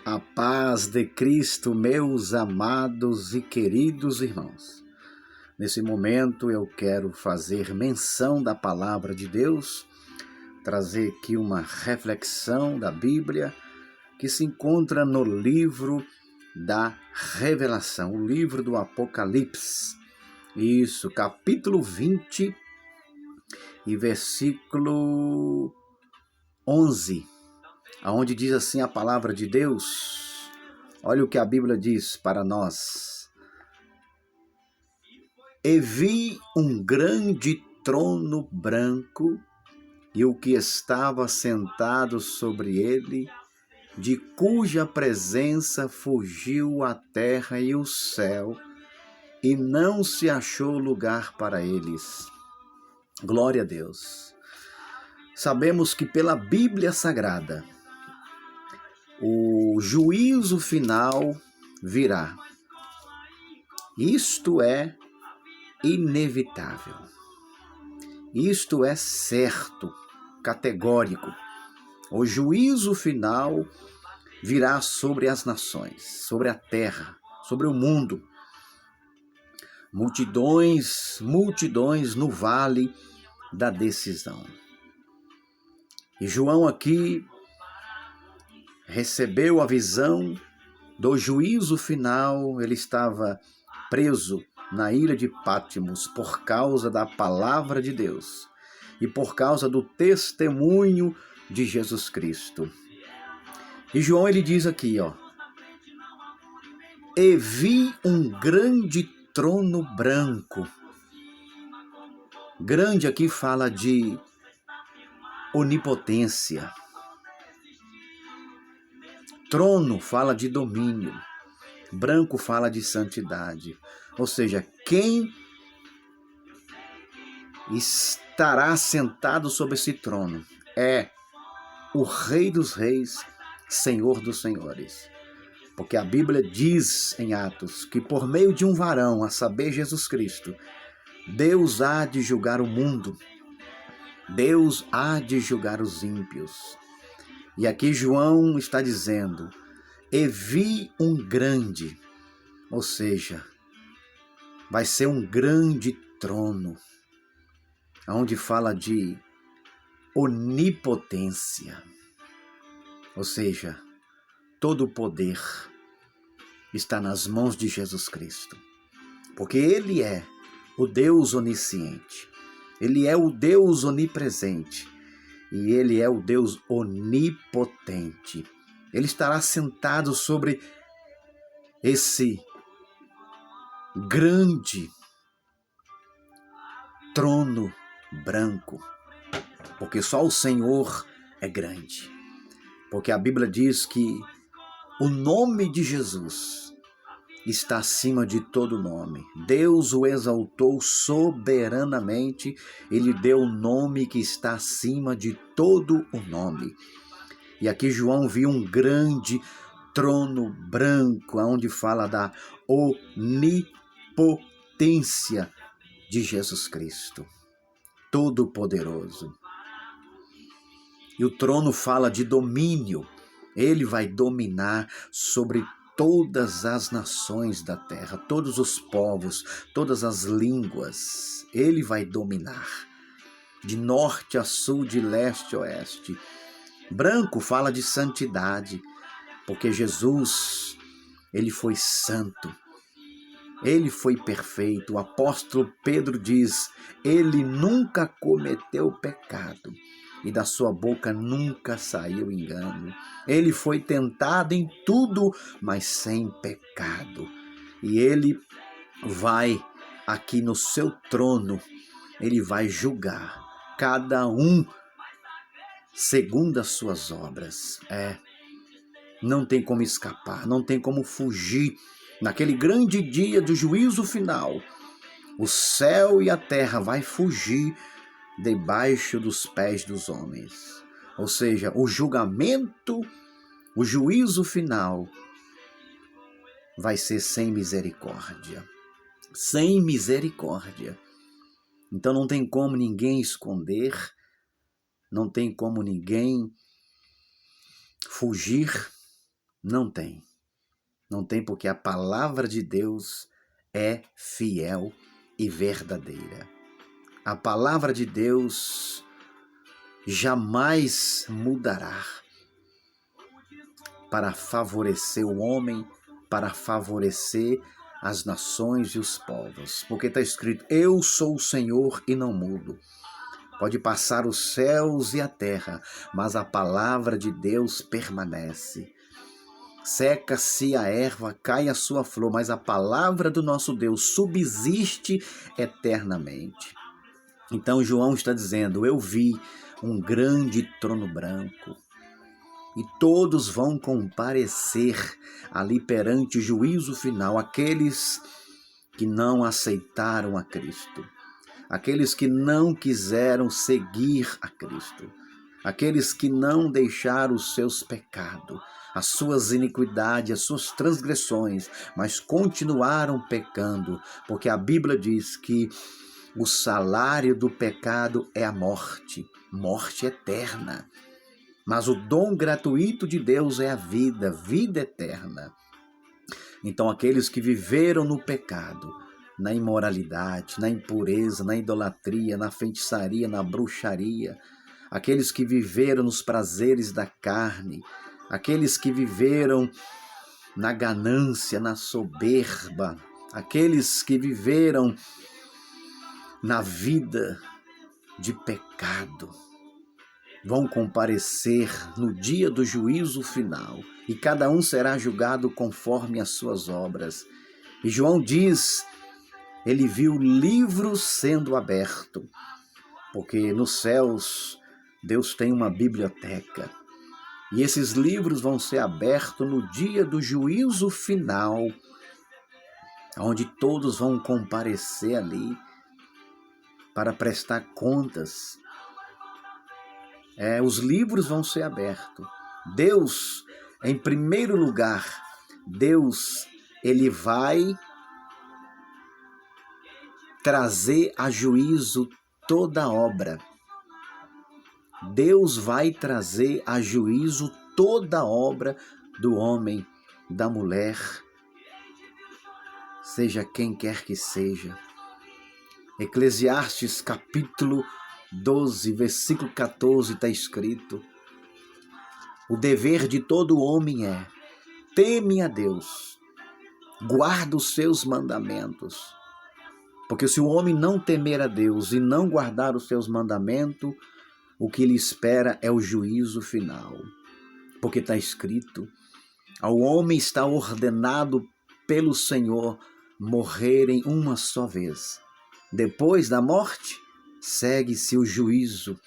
A paz de Cristo, meus amados e queridos irmãos. Nesse momento eu quero fazer menção da palavra de Deus, trazer aqui uma reflexão da Bíblia que se encontra no livro da Revelação, o livro do Apocalipse. Isso, capítulo 20 e versículo 11. Aonde diz assim a palavra de Deus. Olha o que a Bíblia diz para nós. E vi um grande trono branco e o que estava sentado sobre ele, de cuja presença fugiu a terra e o céu, e não se achou lugar para eles. Glória a Deus. Sabemos que pela Bíblia Sagrada, o juízo final virá. Isto é inevitável. Isto é certo, categórico. O juízo final virá sobre as nações, sobre a terra, sobre o mundo. Multidões no vale da decisão. E João aqui recebeu a visão do juízo final. Ele estava preso na ilha de Patmos por causa da palavra de Deus e por causa do testemunho de Jesus Cristo. E João ele diz aqui, e vi um grande trono branco. Grande aqui fala de onipotência. Trono fala de domínio. Branco fala de santidade. Ou seja, quem estará sentado sobre esse trono é o Rei dos Reis, Senhor dos Senhores. Porque a Bíblia diz em Atos que por meio de um varão, a saber, Jesus Cristo, Deus há de julgar o mundo. Deus há de julgar os ímpios. E aqui João está dizendo, e vi um grande, ou seja, vai ser um grande trono, onde fala de onipotência, ou seja, todo o poder está nas mãos de Jesus Cristo, porque Ele é o Deus onisciente, Ele é o Deus onipresente e Ele é o Deus onipotente. Ele estará sentado sobre esse grande trono branco, porque só o Senhor é grande, porque a Bíblia diz que o nome de Jesus está acima de todo nome. Deus o exaltou soberanamente, Ele deu o nome que está acima de todo o nome. E aqui João viu um grande trono branco, onde fala da onipotência de Jesus Cristo, Todo-Poderoso. E o trono fala de domínio. Ele vai dominar sobre todas as nações da terra, todos os povos, todas as línguas. Ele vai dominar, de norte a sul, de leste a oeste. Branco fala de santidade, porque Jesus, ele foi santo, ele foi perfeito. O apóstolo Pedro diz, ele nunca cometeu pecado e da sua boca nunca saiu engano. Ele foi tentado em tudo, mas sem pecado. E ele vai aqui no seu trono, ele vai julgar cada um segundo as suas obras. Não tem como escapar, não tem como fugir. Naquele grande dia do juízo final, o céu e a terra vai fugir debaixo dos pés dos homens. Ou seja, o julgamento, o juízo final vai ser sem misericórdia. Sem misericórdia. Então não tem como ninguém esconder, não tem como ninguém fugir, Não tem. Não tem, porque a palavra de Deus é fiel e verdadeira. A palavra de Deus jamais mudará para favorecer o homem, para favorecer as nações e os povos. Porque está escrito: eu sou o Senhor e não mudo. Pode passar os céus e a terra, mas a palavra de Deus permanece. Seca-se a erva, cai a sua flor, mas a palavra do nosso Deus subsiste eternamente. Então João está dizendo: eu vi um grande trono branco e todos vão comparecer ali perante o juízo final, aqueles que não aceitaram a Cristo, aqueles que não quiseram seguir a Cristo, aqueles que não deixaram os seus pecados, as suas iniquidades, as suas transgressões, mas continuaram pecando, porque a Bíblia diz que o salário do pecado é a morte, morte eterna. Mas o dom gratuito de Deus é a vida, vida eterna. Então aqueles que viveram no pecado, na imoralidade, na impureza, na idolatria, na feitiçaria, na bruxaria, aqueles que viveram nos prazeres da carne, aqueles que viveram na ganância, na soberba, aqueles que viveram na vida de pecado, vão comparecer no dia do juízo final, e cada um será julgado conforme as suas obras. E João diz, ele viu livros sendo aberto, porque nos céus Deus tem uma biblioteca, e esses livros vão ser abertos no dia do juízo final, onde todos vão comparecer ali para prestar contas. Os livros vão ser abertos. Deus, em primeiro lugar, Deus, ele vai trazer a juízo toda obra. Deus vai trazer a juízo toda obra do homem, da mulher, seja quem quer que seja. Eclesiastes capítulo 12, versículo 14 está escrito: o dever de todo homem é: teme a Deus, guarda os seus mandamentos. Porque se o homem não temer a Deus e não guardar os seus mandamentos, o que lhe espera é o juízo final. Porque está escrito: ao homem está ordenado pelo Senhor morrer em uma só vez. Depois da morte, segue-se o juízo.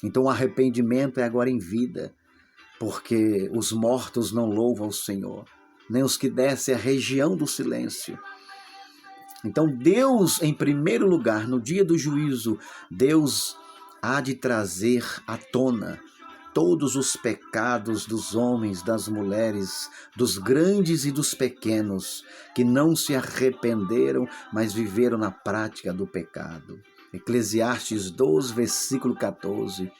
Então o arrependimento é agora em vida, porque os mortos não louvam o Senhor, nem os que descem à região do silêncio. Então Deus, em primeiro lugar, no dia do juízo, Deus há de trazer à tona todos os pecados dos homens, das mulheres, dos grandes e dos pequenos, que não se arrependeram, mas viveram na prática do pecado. Eclesiastes 12, versículo 14.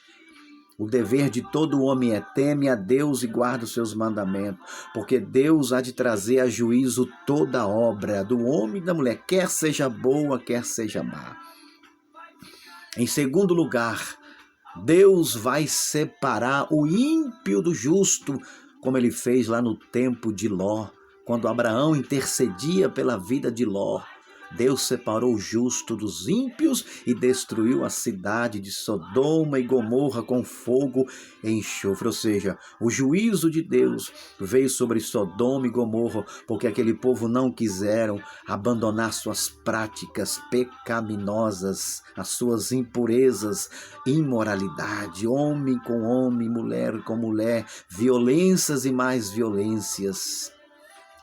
O dever de todo homem é: teme a Deus e guarda os seus mandamentos, porque Deus há de trazer a juízo toda obra do homem e da mulher, quer seja boa, quer seja má. Em segundo lugar, Deus vai separar o ímpio do justo, como ele fez lá no tempo de Ló, quando Abraão intercedia pela vida de Ló. Deus separou o justo dos ímpios e destruiu a cidade de Sodoma e Gomorra com fogo e enxofre. Ou seja, o juízo de Deus veio sobre Sodoma e Gomorra, porque aquele povo não quiseram abandonar suas práticas pecaminosas, as suas impurezas, imoralidade, homem com homem, mulher com mulher, violências e mais violências.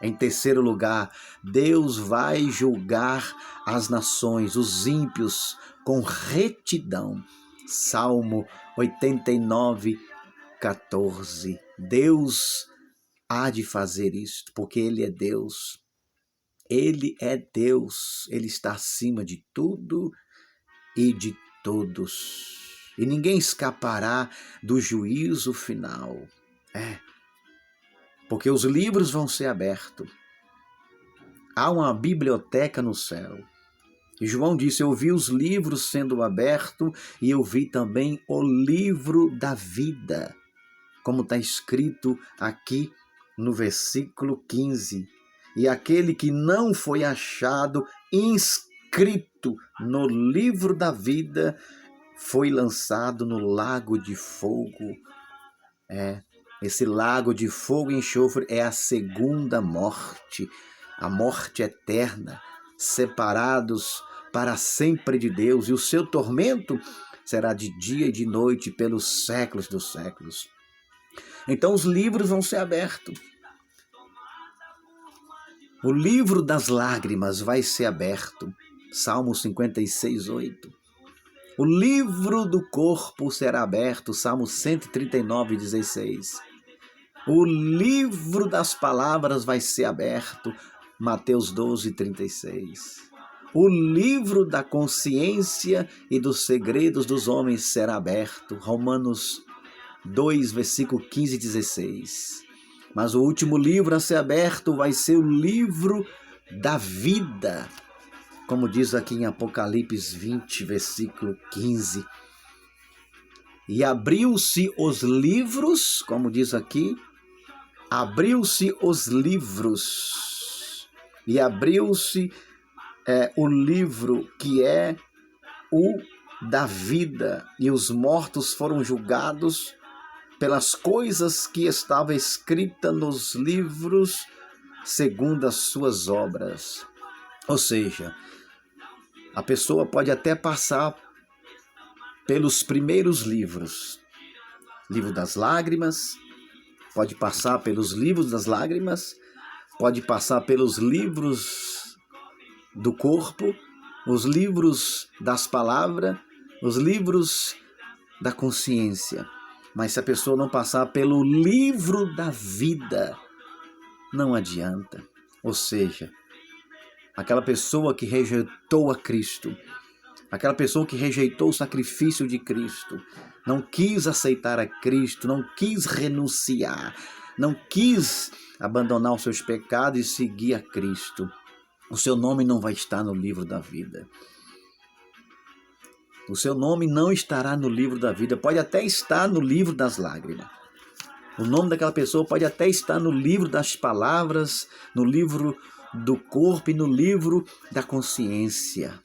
Em terceiro lugar, Deus vai julgar as nações, os ímpios, com retidão. Salmo 89, 14. Deus há de fazer isto, porque Ele é Deus. Ele é Deus. Ele está acima de tudo e de todos. E ninguém escapará do juízo final. porque os livros vão ser abertos. Há uma biblioteca no céu. E João disse, eu vi os livros sendo abertos e eu vi também o livro da vida, como está escrito aqui no versículo 15. E aquele que não foi achado inscrito no livro da vida foi lançado no lago de fogo. Esse lago de fogo e enxofre é a segunda morte, a morte eterna, separados para sempre de Deus, e o seu tormento será de dia e de noite pelos séculos dos séculos. Então os livros vão ser abertos. O livro das lágrimas vai ser aberto. Salmo 56, 8. O livro do corpo será aberto. Salmo 139, 16. O livro das palavras vai ser aberto. Mateus 12, 36. O livro da consciência e dos segredos dos homens será aberto. Romanos 2, versículo 15 e 16. Mas o último livro a ser aberto vai ser o livro da vida, como diz aqui em Apocalipse 20, versículo 15. E abriu-se os livros, como diz aqui, abriu-se os livros, e abriu-se o livro que é o da vida, e os mortos foram julgados pelas coisas que estavam escritas nos livros, segundo as suas obras. Ou seja, a pessoa pode até passar pelos primeiros livros, livro das lágrimas, pode passar pelos livros das lágrimas, pode passar pelos livros do corpo, os livros das palavras, os livros da consciência. Mas se a pessoa não passar pelo livro da vida, não adianta. Ou seja, aquela pessoa que rejeitou a Cristo, aquela pessoa que rejeitou o sacrifício de Cristo, não quis aceitar a Cristo, não quis renunciar, não quis abandonar os seus pecados e seguir a Cristo, o seu nome não vai estar no livro da vida. O seu nome não estará no livro da vida, pode até estar no livro das lágrimas. O nome daquela pessoa pode até estar no livro das palavras, no livro do corpo e no livro da consciência.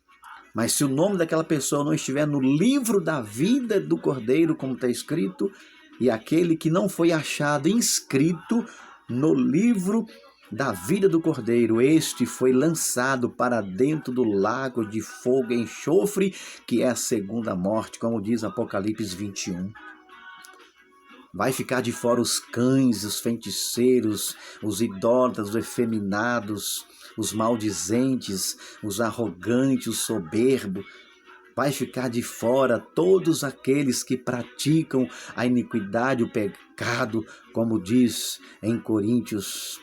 Mas se o nome daquela pessoa não estiver no livro da vida do Cordeiro, como está escrito, e aquele que não foi achado inscrito no livro da vida do Cordeiro, este foi lançado para dentro do lago de fogo e enxofre, que é a segunda morte, como diz Apocalipse 21. Vai ficar de fora os cães, os feiticeiros, os idólatras, os efeminados, os maldizentes, os arrogantes, os soberbos. Vai ficar de fora todos aqueles que praticam a iniquidade, o pecado, como diz em Coríntios,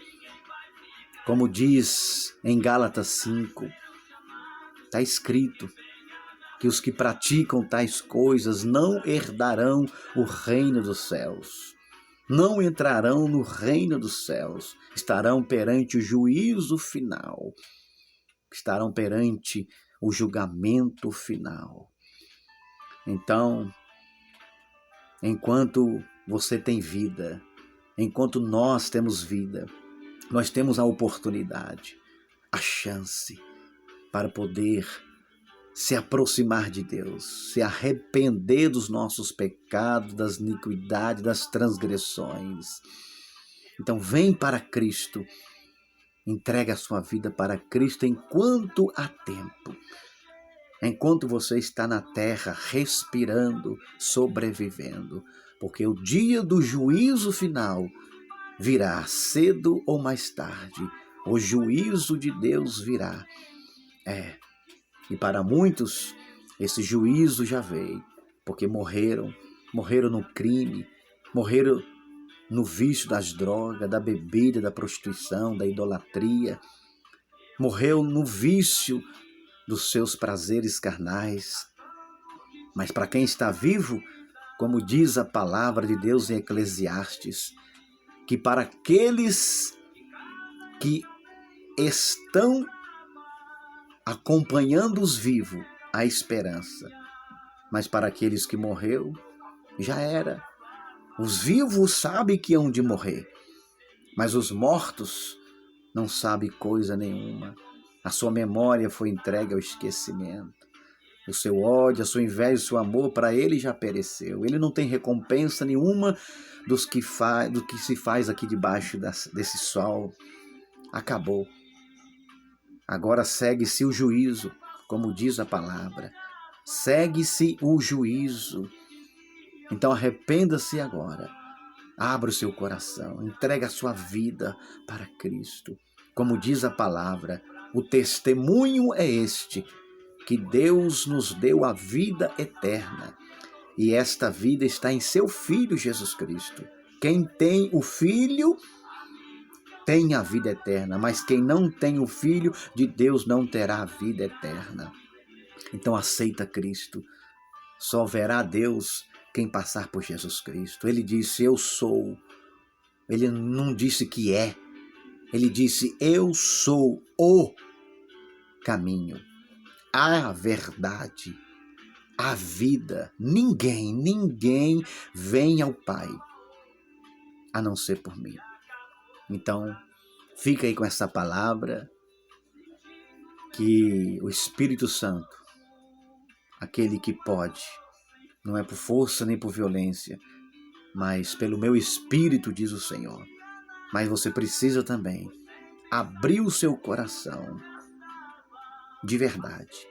como diz em Gálatas 5. Está escrito que os que praticam tais coisas não herdarão o reino dos céus. Não entrarão no reino dos céus. Estarão perante o juízo final. Estarão perante o julgamento final. Então, enquanto você tem vida, enquanto nós temos vida, nós temos a oportunidade, a chance para poder se aproximar de Deus, se arrepender dos nossos pecados, das iniquidades, das transgressões. Então vem para Cristo, entregue a sua vida para Cristo enquanto há tempo. Enquanto você está na terra, respirando, sobrevivendo. Porque o dia do juízo final virá cedo ou mais tarde. O juízo de Deus virá. E para muitos, esse juízo já veio, porque morreram no crime, morreram no vício das drogas, da bebida, da prostituição, da idolatria, morreu no vício dos seus prazeres carnais. Mas para quem está vivo, como diz a palavra de Deus em Eclesiastes, que para aqueles que estão acompanhando os vivos, há esperança. Mas para aqueles que morreu, já era. Os vivos sabem que hão de morrer, mas os mortos não sabem coisa nenhuma. A sua memória foi entregue ao esquecimento. O seu ódio, a sua inveja, o seu amor, para ele já pereceu. Ele não tem recompensa nenhuma do que se faz aqui debaixo desse sol. Acabou. Agora segue-se o juízo, como diz a palavra. Segue-se o juízo. Então arrependa-se agora. Abra o seu coração, entregue a sua vida para Cristo. Como diz a palavra, o testemunho é este, que Deus nos deu a vida eterna. E esta vida está em seu Filho Jesus Cristo. Quem tem o Filho tem a vida eterna, mas quem não tem o Filho de Deus não terá a vida eterna. Então aceita Cristo. Só verá Deus quem passar por Jesus Cristo. Ele disse, eu sou. Ele não disse que é. Ele disse, eu sou o caminho, a verdade, a vida. Ninguém vem ao Pai a não ser por mim. Então, fica aí com essa palavra, que o Espírito Santo, aquele que pode, não é por força nem por violência, mas pelo meu Espírito, diz o Senhor. Mas você precisa também abrir o seu coração de verdade.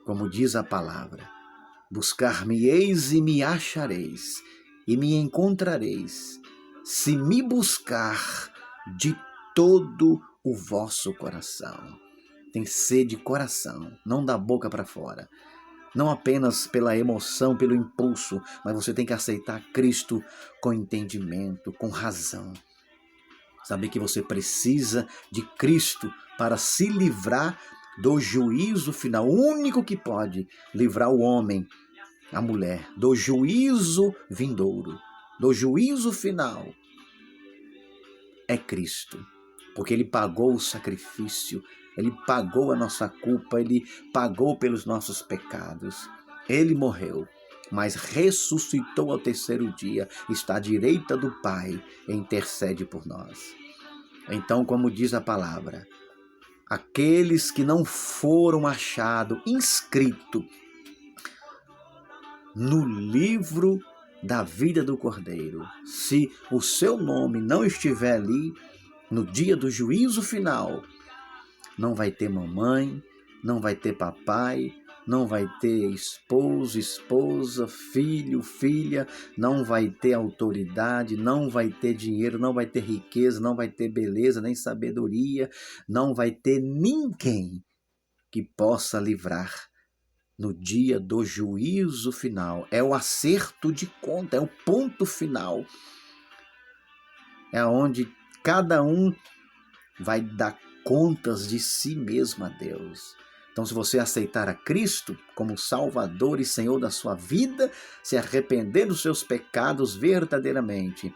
Como diz a palavra, buscar-me-eis e me achareis, e me encontrareis, se me buscar de todo o vosso coração. Tem que ser de coração, não da boca para fora. Não apenas pela emoção, pelo impulso, mas você tem que aceitar Cristo com entendimento, com razão. Saber que você precisa de Cristo para se livrar do juízo final. O único que pode livrar o homem, a mulher, do juízo vindouro, do juízo final, é Cristo. Porque Ele pagou o sacrifício, Ele pagou a nossa culpa, Ele pagou pelos nossos pecados. Ele morreu, mas ressuscitou ao terceiro dia, está à direita do Pai e intercede por nós. Então, como diz a palavra, aqueles que não foram achados inscritos no livro da vida do Cordeiro, se o seu nome não estiver ali, no dia do juízo final, não vai ter mamãe, não vai ter papai, não vai ter esposo, esposa, filho, filha, não vai ter autoridade, não vai ter dinheiro, não vai ter riqueza, não vai ter beleza, nem sabedoria, não vai ter ninguém que possa livrar no dia do juízo final. É o acerto de conta, é o ponto final. É onde cada um vai dar contas de si mesmo a Deus. Então, se você aceitar a Cristo como Salvador e Senhor da sua vida, se arrepender dos seus pecados verdadeiramente,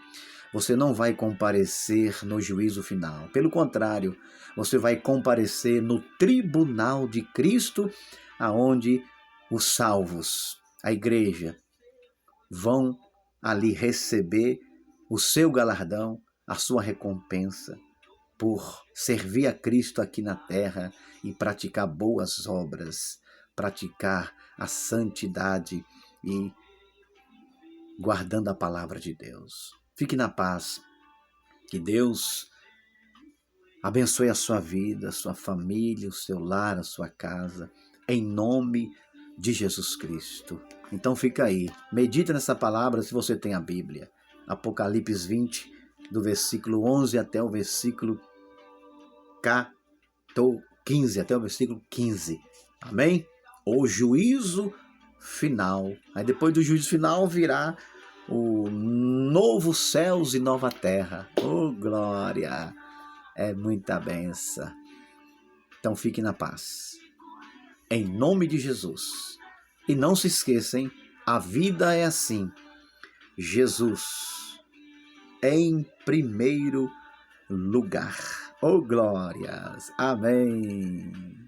você não vai comparecer no juízo final. Pelo contrário, você vai comparecer no tribunal de Cristo, aonde os salvos, a igreja, vão ali receber o seu galardão, a sua recompensa, por servir a Cristo aqui na terra e praticar boas obras, praticar a santidade e guardando a palavra de Deus. Fique na paz, que Deus abençoe a sua vida, a sua família, o seu lar, a sua casa, em nome de Jesus Cristo. Então fica aí, medita nessa palavra se você tem a Bíblia. Apocalipse 20, do versículo 11 até o versículo 15, até o versículo 15. Amém? O juízo final. Aí depois do juízo final virá o novo céus e nova terra. Oh, glória! É muita benção. Então fique na paz. Em nome de Jesus. E não se esqueçam, a vida é assim. Jesus em primeiro lugar. Oh, glórias! Amém!